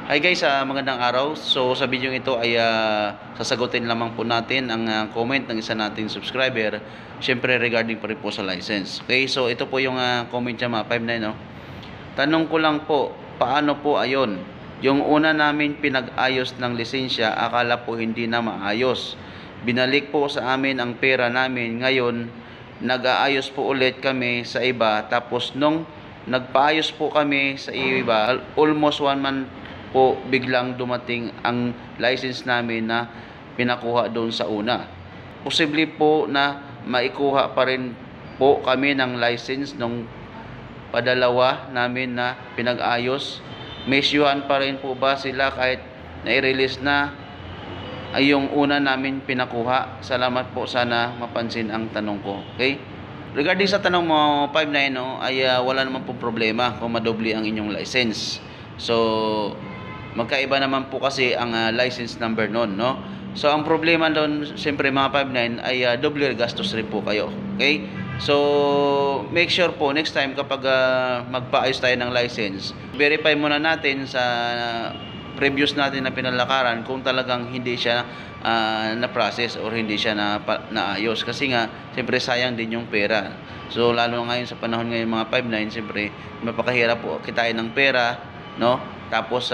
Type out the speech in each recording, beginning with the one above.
Hi guys, magandang araw. So sa video ito ay sasagutin lamang po natin ang comment ng isa nating subscriber. Syempre regarding pa rin po sa license. Okay, so ito po yung comment niya mga 59 no. Tanong ko lang po, paano po ayon? Yung una namin pinag-ayos ng lisensya, akala po hindi na maayos. Binalik po sa amin ang pera namin. Ngayon, nag-aayos po ulit kami sa iba. Tapos nung nagpaayos po kami sa iba, almost 1 month po biglang dumating ang license namin na pinakuha doon sa una. Posible po na maikuha pa rin po kami ng license nung padalawa namin na pinag-ayos. May siyuhan pa rin po ba sila kahit na-release na ay yung una namin pinakuha? Salamat po, sana mapansin ang tanong ko. Okay? Regarding sa tanong mo 59 no, ay wala naman po problema kung madobli ang inyong license. So magkaiba naman po kasi ang license number noon, no? So ang problema doon, siyempre mga 59 ay doble gastos rin po kayo. Okay? So make sure po next time kapag magpaayos tayo ng license, verify muna natin sa previous natin na pinalakaran kung talagang hindi siya na-process or hindi siya naayos. Kasi nga, siyempre sayang din yung pera. So lalo ngayon sa panahon ngayon mga 59, siyempre mapakahirap po kitain ng pera, no? Tapos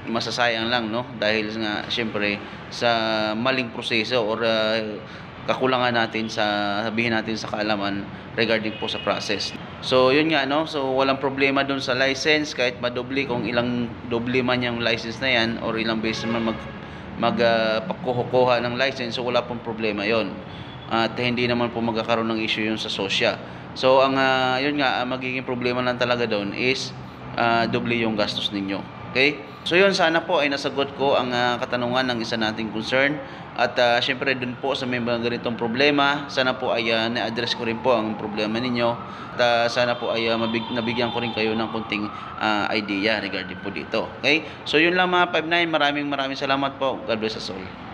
masasayang lang, no, dahil nga syempre sa maling proseso or kakulangan natin sa sabihin natin sa kaalaman regarding po sa process. So yun nga, no, so walang problema doon sa license kahit madobli, kung ilang dobli man yung license na yan or ilang beses man magpakukuha ng license, so wala pong problema yon. At hindi naman po magkakaroon ng issue yun sa SOSYA. So ang yun nga, magiging problema lang talaga doon is doble yung gastos ninyo. Okay? So yun, sana po ay nasagot ko ang katanungan ng isa nating concern. At syempre dun po sa may mga ganitong problema, sana po ay na-address ko rin po ang problema ninyo. At sana po ay nabigyan ko rin kayo ng konting idea regarding po dito. Okay? So yun lang mga 59, maraming salamat po. God bless us all.